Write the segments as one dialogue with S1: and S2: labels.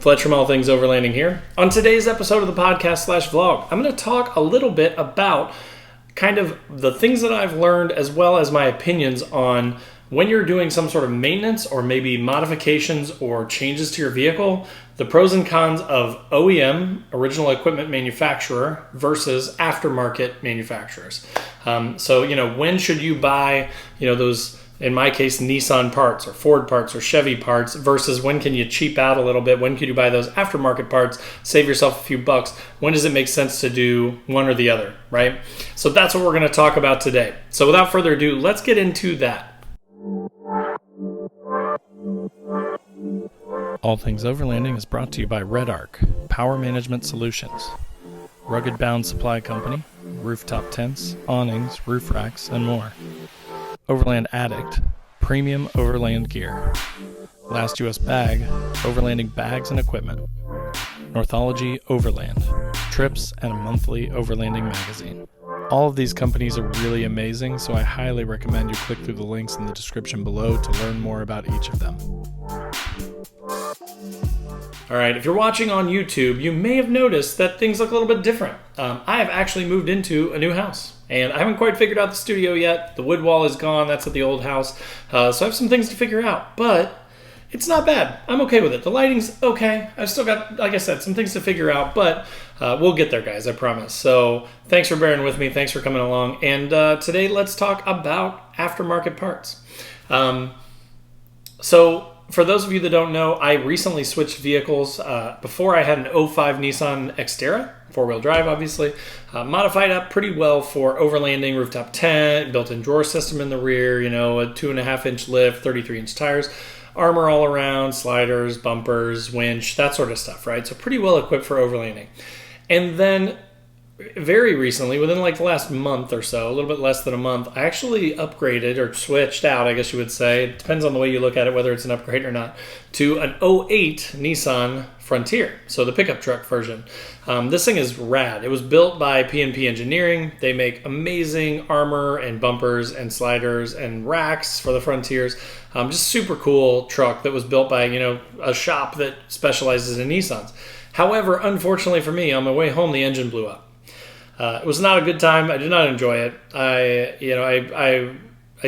S1: Fletch from All Things Overlanding here. On today's episode of the podcast / vlog, I'm going to talk a little bit about kind of the things that I've learned as well as my opinions on when you're doing some sort of maintenance or maybe modifications or changes to your vehicle, the pros and cons of OEM, original equipment manufacturer, versus aftermarket manufacturers. When should you buy, those, in my case, Nissan parts or Ford parts or Chevy parts versus when can you cheap out a little bit? When can you buy those aftermarket parts, save yourself a few bucks? When does it make sense to do one or the other, right? So that's what we're going to talk about today. So without further ado, let's get into that. All Things Overlanding is brought to you by Red Arc, Power Management Solutions, Rugged Bound Supply Company, rooftop tents, awnings, roof racks, and more. Overland Addict, premium overland gear. Last US Bag, overlanding bags and equipment. Northology Overland, trips and a monthly overlanding magazine. All of these companies are really amazing, so I highly recommend you click through the links in the description below to learn more about each of them. Alright, if you're watching on YouTube, you may have noticed that things look a little bit different. I have actually moved into a new house. And I haven't quite figured out the studio yet. The wood wall is gone. That's at the old house. So I have some things to figure out. But it's not bad. I'm okay with it. The lighting's okay. I've still got, like I said, some things to figure out. But we'll get there, guys. I promise. So thanks for bearing with me. Thanks for coming along. And today, let's talk about aftermarket parts. So for those of you that don't know, I recently switched vehicles. Before I had an '05 Nissan Xterra. 4-wheel drive, obviously. Modified up pretty well for overlanding, rooftop tent, built-in drawer system in the rear, a 2.5-inch lift, 33-inch tires, armor all around, sliders, bumpers, winch, that sort of stuff, right? So pretty well equipped for overlanding. And then very recently, within like the last month or so, a little bit less than a month, I actually upgraded or switched out, I guess you would say, it depends on the way you look at it, whether it's an upgrade or not, to an '08 Nissan Frontier, so the pickup truck version. This thing is rad. It was built by P&P Engineering. They make amazing armor and bumpers and sliders and racks for the Frontiers. Just super cool truck that was built by, a shop that specializes in Nissans. However, unfortunately for me, on my way home, the engine blew up. It was not a good time. I did not enjoy it. I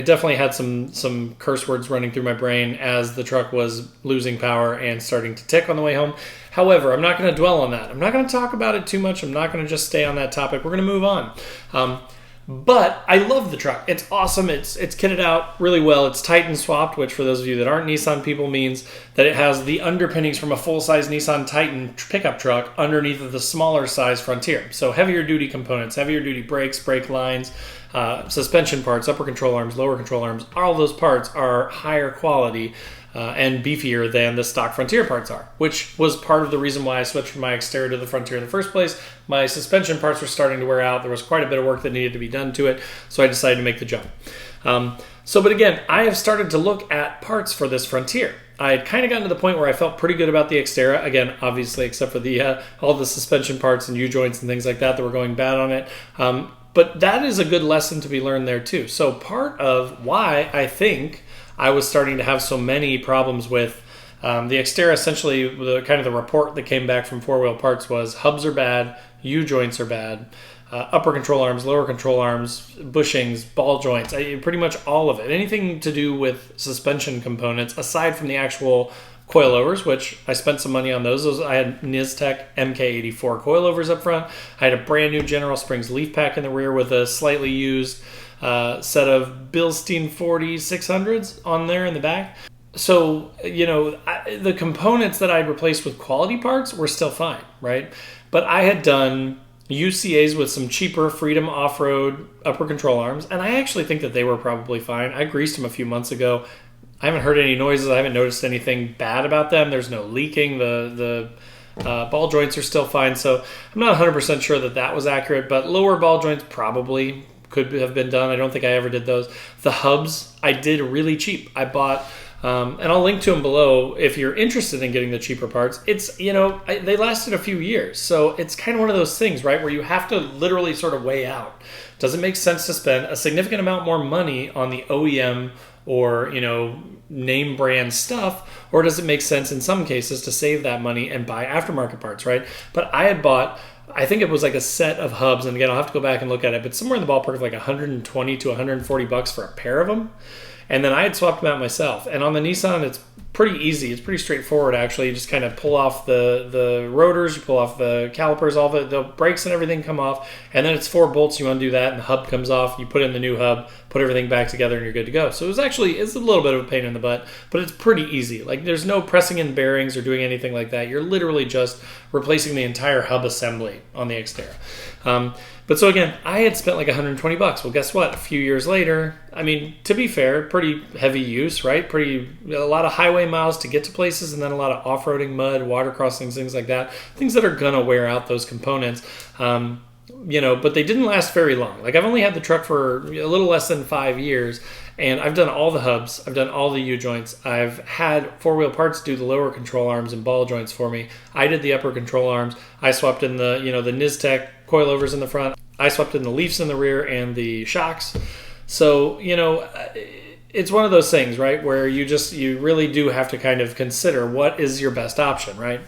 S1: definitely had some curse words running through my brain as the truck was losing power and starting to tick on the way home. However, I'm not going to dwell on that. I'm not going to talk about it too much. I'm not going to just stay on that topic. We're going to move on. But I love the truck. It's awesome. It's kitted out really well. It's Titan swapped, which for those of you that aren't Nissan people means that it has the underpinnings from a full-size Nissan Titan pickup truck underneath of the smaller size Frontier. So heavier duty components, heavier duty brakes, brake lines, suspension parts, upper control arms, lower control arms. All those parts are higher quality and beefier than the stock Frontier parts are, which was part of the reason why I switched from my Xterra to the Frontier in the first place. My suspension parts were starting to wear out. There was quite a bit of work that needed to be done to it, so I decided to make the jump. But again, I have started to look at parts for this Frontier. I had kind of gotten to the point where I felt pretty good about the Xterra. Again, obviously, except for the all the suspension parts and U-joints and things like that were going bad on it. But that is a good lesson to be learned there too. So part of why I think I was starting to have so many problems with the Xterra, essentially the report that came back from 4-wheel parts was hubs are bad, U-joints are bad, upper control arms, lower control arms, bushings, ball joints, pretty much all of it. Anything to do with suspension components aside from the actual coilovers, which I spent some money on those. I had Niztec MK84 coilovers up front. I had a brand new General Springs leaf pack in the rear with a slightly used set of Bilstein 40 600s on there in the back. So, the components that I'd replaced with quality parts were still fine, right? But I had done UCAs with some cheaper Freedom Off-Road upper control arms, and I actually think that they were probably fine. I greased them a few months ago. I haven't heard any noises. I haven't noticed anything bad about them. There's no leaking. The ball joints are still fine. So I'm not 100% sure that was accurate, but lower ball joints probably could have been done. I don't think I ever did those. The hubs I did really cheap. I bought And I'll link to them below if you're interested in getting the cheaper parts. It's, they lasted a few years. So it's kind of one of those things, right, where you have to literally sort of weigh out. Does it make sense to spend a significant amount more money on the OEM or, name brand stuff, or does it make sense in some cases to save that money and buy aftermarket parts, right? But I had bought, I think it was like a set of hubs, and again, I'll have to go back and look at it, but somewhere in the ballpark of like 120 to 140 bucks for a pair of them. And then I had swapped them out myself. And on the Nissan, it's pretty easy. It's pretty straightforward, actually. You just kind of pull off the rotors, you pull off the calipers, all the brakes and everything come off. And then it's 4 bolts. You undo that, and the hub comes off. You put in the new hub, put everything back together, and you're good to go. So it's a little bit of a pain in the butt, but it's pretty easy. Like, there's no pressing in bearings or doing anything like that. You're literally just replacing the entire hub assembly on the Xterra. But so again, I had spent like 120 bucks. Well, guess what? A few years later, I mean, to be fair, pretty heavy use, right? A lot of highway miles to get to places, and then a lot of off-roading, mud, water crossings, things like that. Things that are going to wear out those components. But they didn't last very long. Like, I've only had the truck for a little less than 5 years, and I've done all the hubs. I've done all the U-joints. I've had 4-wheel parts do the lower control arms and ball joints for me. I did the upper control arms. I swapped in the Niztec coilovers in the front. I swapped in the leafs in the rear and the shocks. So, it's one of those things, right, where you really do have to kind of consider what is your best option, right?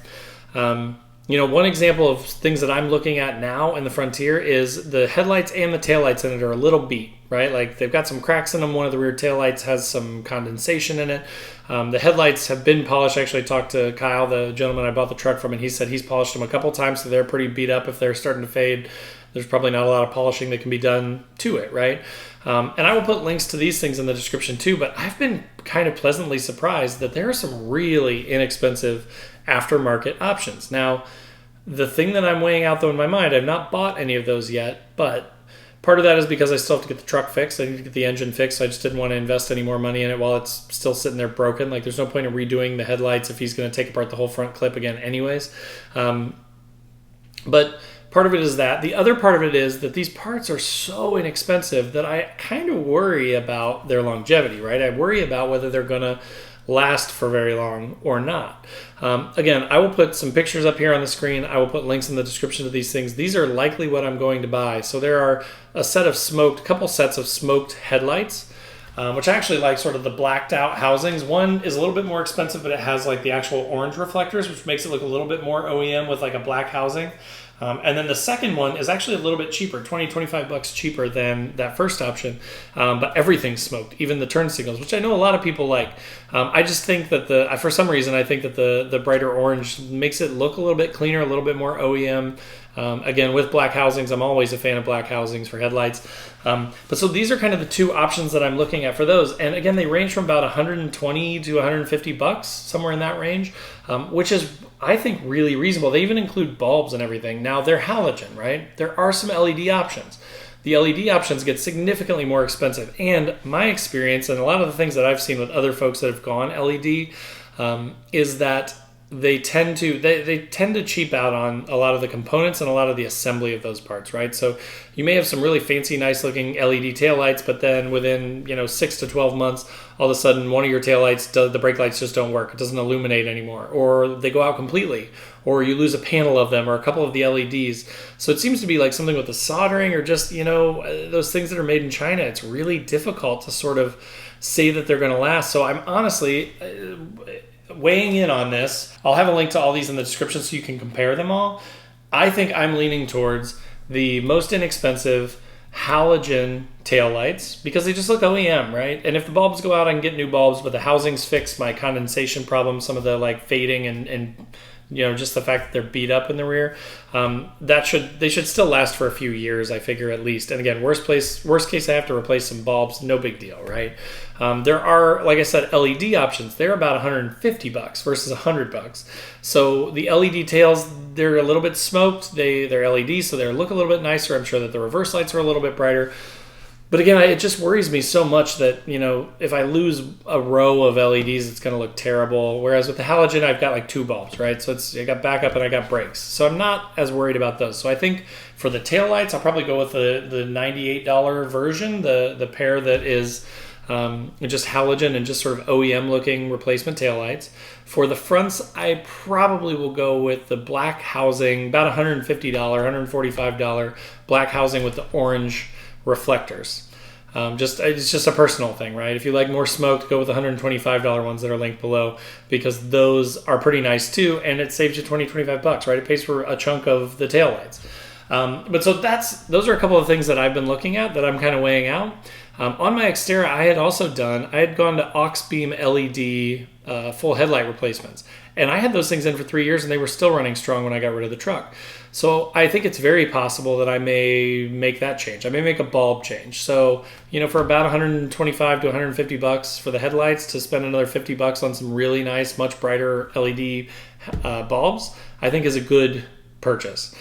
S1: One example of things that I'm looking at now in the Frontier is the headlights and the taillights in it are a little beat, right? Like, they've got some cracks in them. One of the rear taillights has some condensation in it. The headlights have been polished. Actually, I talked to Kyle, the gentleman I bought the truck from, and he said he's polished them a couple times, so they're pretty beat up. If they're starting to fade, there's probably not a lot of polishing that can be done to it, right? And I will put links to these things in the description too, but I've been kind of pleasantly surprised that there are some really inexpensive aftermarket options. Now, the thing that I'm weighing out though in my mind, I've not bought any of those yet, but part of that is because I still have to get the truck fixed. I need to get the engine fixed. So I just didn't want to invest any more money in it while it's still sitting there broken. Like, there's no point in redoing the headlights if he's going to take apart the whole front clip again anyways. But part of it is that. The other part of it is that these parts are so inexpensive that I kind of worry about their longevity, right? I worry about whether they're going to last for very long or not. Again, I will put some pictures up here on the screen. I will put links in the description to these things. These are likely what I'm going to buy. So there are a couple sets of smoked headlights, which I actually like, sort of the blacked out housings. One is a little bit more expensive, but it has like the actual orange reflectors, which makes it look a little bit more OEM with like a black housing. And then the second one is actually a little bit cheaper, 20, 25 bucks cheaper than that first option. But everything's smoked, even the turn signals, which I know a lot of people like. I just think that for some reason, I think that the brighter orange makes it look a little bit cleaner, a little bit more OEM. Again, with black housings, I'm always a fan of black housings for headlights. But so these are kind of the two options that I'm looking at for those. And again, they range from about 120 to 150 bucks, somewhere in that range, which is, I think, really reasonable. They even include bulbs and everything. Now, they're halogen, right? There are some LED options. The LED options get significantly more expensive. And my experience, and a lot of the things that I've seen with other folks that have gone LED, is that they tend to cheap out on a lot of the components and a lot of the assembly of those parts, right? So you may have some really fancy, nice looking LED taillights, but then within 6 to 12 months, all of a sudden one of your taillights, the brake lights just don't work. It doesn't illuminate anymore, or they go out completely, or you lose a panel of them or a couple of the LEDs. So it seems to be like something with the soldering or just, those things that are made in China. It's really difficult to sort of say that they're going to last. So I'm honestly weighing in on this. I'll have a link to all these in the description so you can compare them all. I think I'm leaning towards the most inexpensive halogen taillights because they just look OEM, right? And if the bulbs go out, I can get new bulbs, but the housings fix my condensation problem, some of the like fading and just the fact that they're beat up in the rear. They should still last for a few years, I figure, at least. And again, worst case, I have to replace some bulbs, no big deal, right? There are, like I said, LED options. They're about 150 bucks versus 100 bucks. So the LED tails, they're a little bit smoked. They're LED, so they look a little bit nicer. I'm sure that the reverse lights are a little bit brighter. But again, it just worries me so much that, if I lose a row of LEDs, it's going to look terrible. Whereas with the halogen, I've got like 2 bulbs, right? So I got backup and I got brakes. So I'm not as worried about those. So I think for the taillights, I'll probably go with the $98 version, the pair that is just halogen and just sort of OEM looking replacement taillights. For the fronts, I probably will go with the black housing, about $150, $145 black housing with the orange reflectors. It's just a personal thing, right? If you like more smoke, go with the $125 ones that are linked below, because those are pretty nice too, and it saves you $20-$25, right? It pays for a chunk of the taillights. But so those are a couple of things that I've been looking at that I'm kind of weighing out. On my Xterra, I had gone to aux beam LED full headlight replacements. And I had those things in for 3 years, and they were still running strong when I got rid of the truck. So I think it's very possible that I may make that change. I may make a bulb change. So, for about $125 to $150 for the headlights, to spend another $50 on some really nice, much brighter LED bulbs, I think is a good purchase.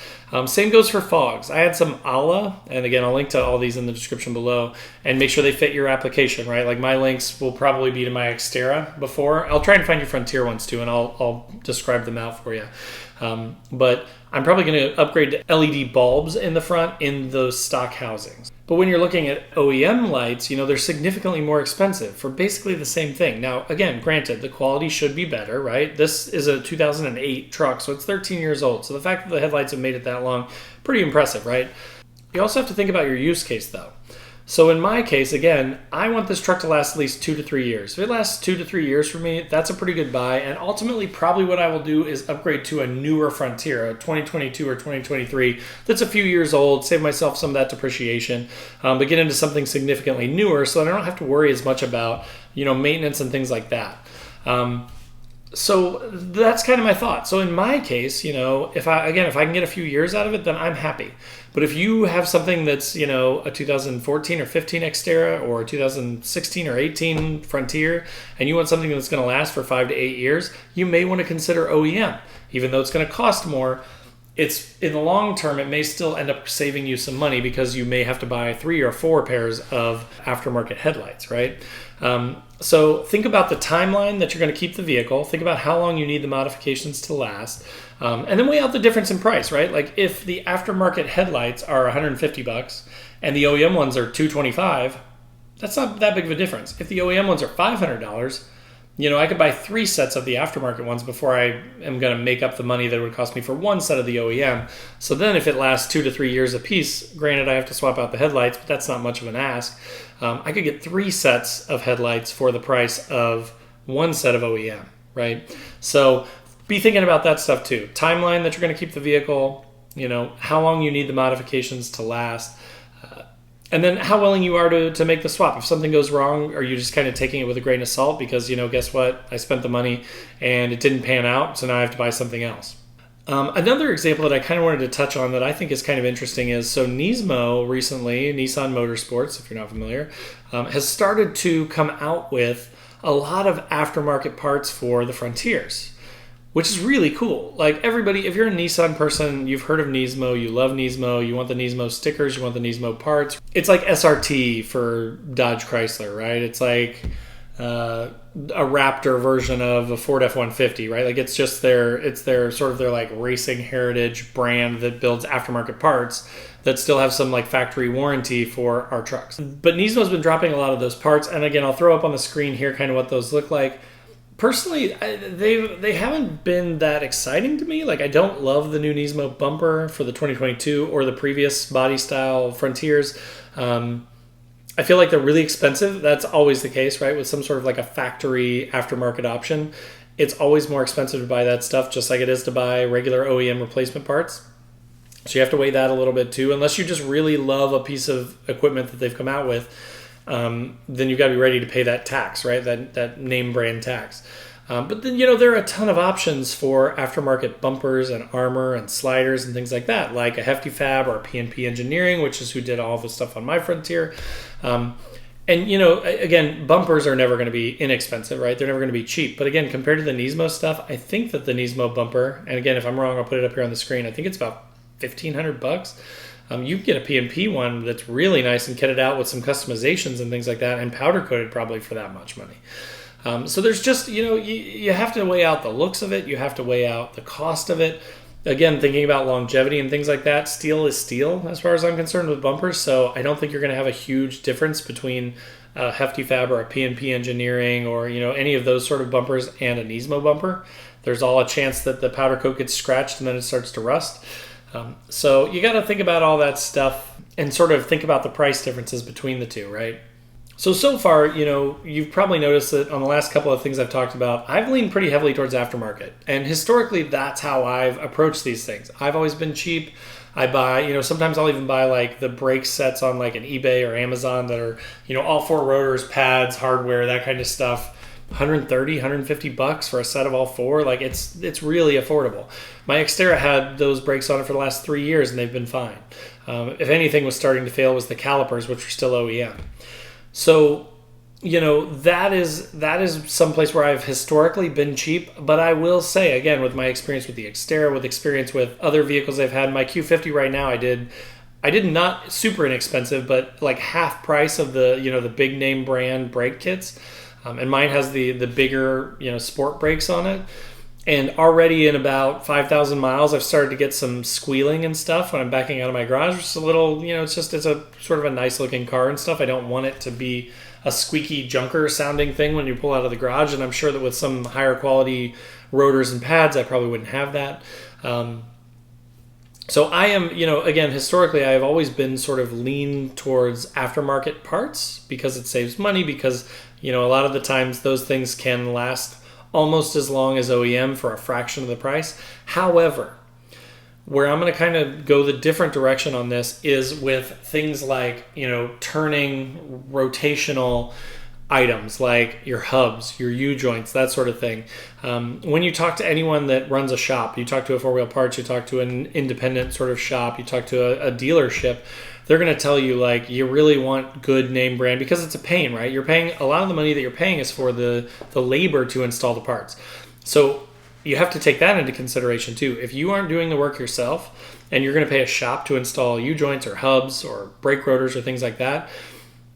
S1: Same goes for fogs. I had some Ala, and again, I'll link to all these in the description below, and make sure they fit your application, right? Like my links will probably be to my Xterra before. I'll try and find your Frontier ones too, and I'll describe them out for you. But I'm probably going to upgrade to LED bulbs in the front in those stock housings. But when you're looking at OEM lights, they're significantly more expensive for basically the same thing. Now, again, granted, the quality should be better, right? This is a 2008 truck, so it's 13 years old. So the fact that the headlights have made it that long, pretty impressive, right? You also have to think about your use case, though. So in my case, again, I want this truck to last at least 2 to 3 years. If it lasts 2 to 3 years for me, that's a pretty good buy. And ultimately, probably what I will do is upgrade to a newer Frontier, a 2022 or 2023, that's a few years old, save myself some of that depreciation, but get into something significantly newer so that I don't have to worry as much about, maintenance and things like that. So that's kind of my thought. So in my case, if I can get a few years out of it, then I'm happy. But if you have something that's, a 2014 or 15 Xterra or a 2016 or 18 Frontier, and you want something that's going to last for 5 to 8 years, you may want to consider OEM. Even though it's going to cost more, it's in the long term, it may still end up saving you some money because you may have to buy 3 or 4 pairs of aftermarket headlights, right? So think about the timeline that you're going to keep the vehicle. Think about how long you need the modifications to last. And then weigh out the difference in price, right? Like if the aftermarket headlights are $150 and the OEM ones are $225, that's not that big of a difference. If the OEM ones are $500, I could buy 3 sets of the aftermarket ones before I am going to make up the money that it would cost me for 1 set of the OEM. So then if it lasts 2 to 3 years a piece, granted I have to swap out the headlights, but that's not much of an ask. I could get 3 sets of headlights for the price of 1 set of OEM, right? So be thinking about that stuff too. Timeline that you're going to keep the vehicle, how long you need the modifications to last. And then how willing you are to make the swap. If something goes wrong, are you just kind of taking it with a grain of salt because, guess what? I spent the money and it didn't pan out, so now I have to buy something else. Another example that I kind of wanted to touch on that I think is kind of interesting is, so Nismo recently, Nissan Motorsports, if you're not familiar, has started to come out with a lot of aftermarket parts for the Frontiers, which is really cool. Like everybody, if you're a Nissan person, you've heard of Nismo, you love Nismo, you want the Nismo stickers, you want the Nismo parts. It's like SRT for Dodge Chrysler, right? It's like a Raptor version of a Ford F-150, right? Like it's their sort of their like racing heritage brand that builds aftermarket parts that still have some like factory warranty for our trucks. But Nismo's been dropping a lot of those parts, and again, I'll throw up on the screen here kind of what those look like. Personally, they haven't been that exciting to me. Like, I don't love the new Nismo bumper for the 2022 or the previous body style Frontiers. I feel like they're really expensive. That's always the case, right? With some sort of like a factory aftermarket option, it's always more expensive to buy that stuff, just like it is to buy regular OEM replacement parts. So you have to weigh that a little bit too. Unless you just really love a piece of equipment that they've come out with, then you've got to be ready to pay that tax, right? That name brand tax. But then, there are a ton of options for aftermarket bumpers and armor and sliders and things like that, like a Hefty Fab or P&P Engineering, which is who did all the stuff on my Frontier. And, again, bumpers are never going to be inexpensive, right? They're never going to be cheap. But again, compared to the Nismo stuff, I think that the Nismo bumper, and again, if I'm wrong, I'll put it up here on the screen, I think it's about $1,500. You can get a P&P one that's really nice and kitted out with some customizations and things like that, and powder coated probably for that much money. So there's just, you have to weigh out the looks of it. You have to weigh out the cost of it. Again, thinking about longevity and things like that, steel is steel as far as I'm concerned with bumpers. So I don't think you're going to have a huge difference between a Hefty Fab or a P&P Engineering or any of those sort of bumpers and a Nismo bumper. There's all a chance that the powder coat gets scratched and then it starts to rust. So you got to think about all that stuff and sort of think about the price differences between the two, right? So far, you've probably noticed that on the last couple of things I've talked about, I've leaned pretty heavily towards aftermarket. And historically, that's how I've approached these things. I've always been cheap. I buy, sometimes I'll even buy like the brake sets on like an eBay or Amazon that are, all 4 rotors, pads, hardware, that kind of stuff. $130, $150 for a set of all 4. Like it's really affordable. My Xterra had those brakes on it for the last 3 years and they've been fine. If anything was starting to fail was the calipers, which are still OEM. So, that is someplace where I've historically been cheap. But I will say, again, with my experience with the Xterra, with experience with other vehicles I've had, my Q50 right now, I did not super inexpensive, but like half price of the, the big name brand brake kits. And mine has the bigger, sport brakes on it. And already in about 5,000 miles, I've started to get some squealing and stuff when I'm backing out of my garage. It's a little, it's a sort of a nice looking car and stuff. I don't want it to be a squeaky junker sounding thing when you pull out of the garage. And I'm sure that with some higher quality rotors and pads, I probably wouldn't have that. So I am, again, historically, I've always been sort of lean towards aftermarket parts because it saves money, because, a lot of the times those things can last almost as long as OEM for a fraction of the price. However, where I'm going to kind of go the different direction on this is with things like, turning rotational items like your hubs, your U-joints, that sort of thing. When you talk to anyone that runs a shop, you talk to a 4-wheel parts, you talk to an independent sort of shop, you talk to a dealership, they're going to tell you like you really want good name brand because it's a pain, right? You're paying a lot of the money that you're paying is for the labor to install the parts. So you have to take that into consideration too. If you aren't doing the work yourself and you're going to pay a shop to install U-joints or hubs or brake rotors or things like that,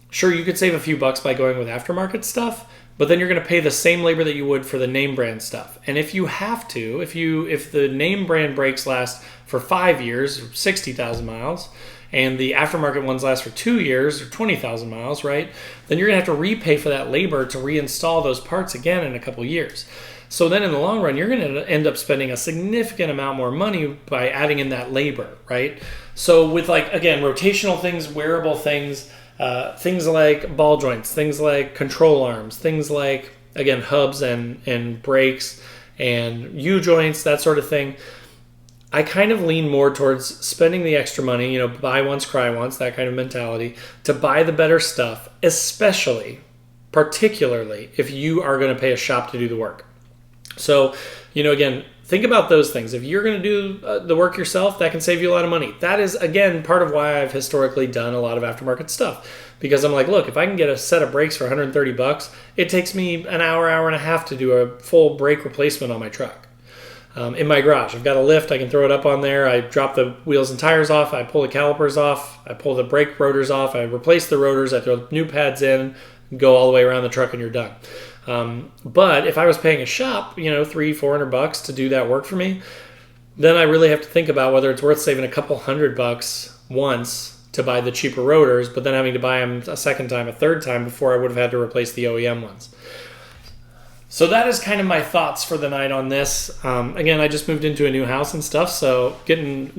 S1: sure, you could save a few bucks by going with aftermarket stuff, but then you're going to pay the same labor that you would for the name brand stuff. And if you have to, if the name brand brakes last for 5 years, 60,000 miles, and the aftermarket ones last for 2 years or 20,000 miles, right? Then you're going to have to repay for that labor to reinstall those parts again in a couple years. So then in the long run, you're going to end up spending a significant amount more money by adding in that labor, right? So with like, again, rotational things, wearable things, things like ball joints, things like control arms, things like, again, hubs and brakes and U-joints, that sort of thing, I kind of lean more towards spending the extra money, buy once, cry once, that kind of mentality, to buy the better stuff, particularly if you are going to pay a shop to do the work. So, again, think about those things. If you're going to do the work yourself, that can save you a lot of money. That is, again, part of why I've historically done a lot of aftermarket stuff. Because I'm like, look, if I can get a set of brakes for $130, it takes me an hour and a half to do a full brake replacement on my truck. In my garage, I've got a lift. I can throw it up on there. I drop the wheels and tires off. I pull the calipers off. I pull the brake rotors off. I replace the rotors. I throw new pads in, go all the way around the truck, and you're done. But if I was paying a shop, $300-$400 to do that work for me, then I really have to think about whether it's worth saving a couple $100 once to buy the cheaper rotors, but then having to buy them a second time, a third time before I would have had to replace the OEM ones. So that is kind of my thoughts for the night on this. Again, I just moved into a new house and stuff, so getting,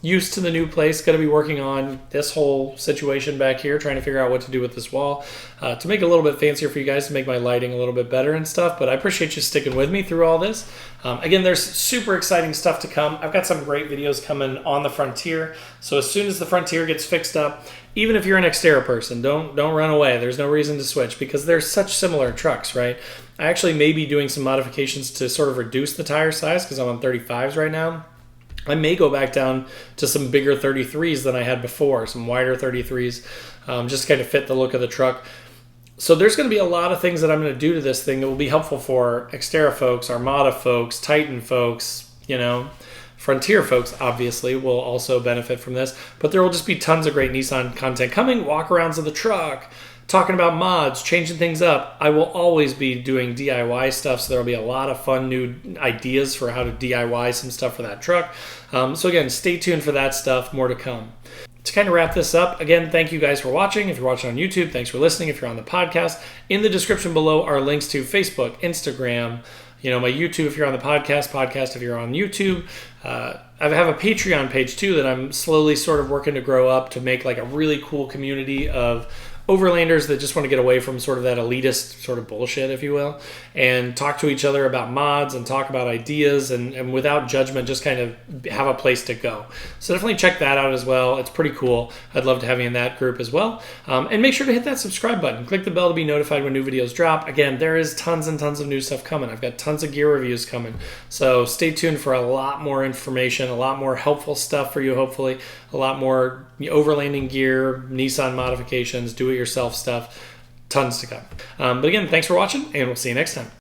S1: used to the new place. Got to be working on this whole situation back here, trying to figure out what to do with this wall to make it a little bit fancier for you guys, to make my lighting a little bit better and stuff. But I appreciate you sticking with me through all this. Again, there's super exciting stuff to come. I've got some great videos coming on the Frontier. So as soon as the Frontier gets fixed up, even if you're an Xterra person, don't run away. There's no reason to switch because they're such similar trucks, right? I actually may be doing some modifications to sort of reduce the tire size because I'm on 35s right now. I may go back down to some bigger 33s than I had before, some wider 33s, just to kind of fit the look of the truck. So there's going to be a lot of things that I'm going to do to this thing that will be helpful for Xterra folks, Armada folks, Titan folks, Frontier folks obviously will also benefit from this, but there will just be tons of great Nissan content coming, walk-arounds of the truck, talking about mods, changing things up. I will always be doing DIY stuff, so there'll be a lot of fun new ideas for how to DIY some stuff for that truck. So again, stay tuned for that stuff, more to come. To kind of wrap this up, again, thank you guys for watching. If you're watching on YouTube, thanks for listening. If you're on the podcast, in the description below are links to Facebook, Instagram, my YouTube if you're on the podcast if you're on YouTube. I have a Patreon page too that I'm slowly sort of working to grow up to make like a really cool community of overlanders that just want to get away from sort of that elitist sort of bullshit, if you will, and talk to each other about mods and talk about ideas and without judgment, just kind of have a place to go. So definitely check that out as well. It's pretty cool. I'd love to have you in that group as well. And make sure to hit that subscribe button. Click the bell to be notified when new videos drop. Again, there is tons and tons of new stuff coming. I've got tons of gear reviews coming. So stay tuned for a lot more information, a lot more helpful stuff for you, hopefully, a lot more overlanding gear, Nissan modifications, do-it-yourself stuff, tons to come. But again, thanks for watching, and we'll see you next time.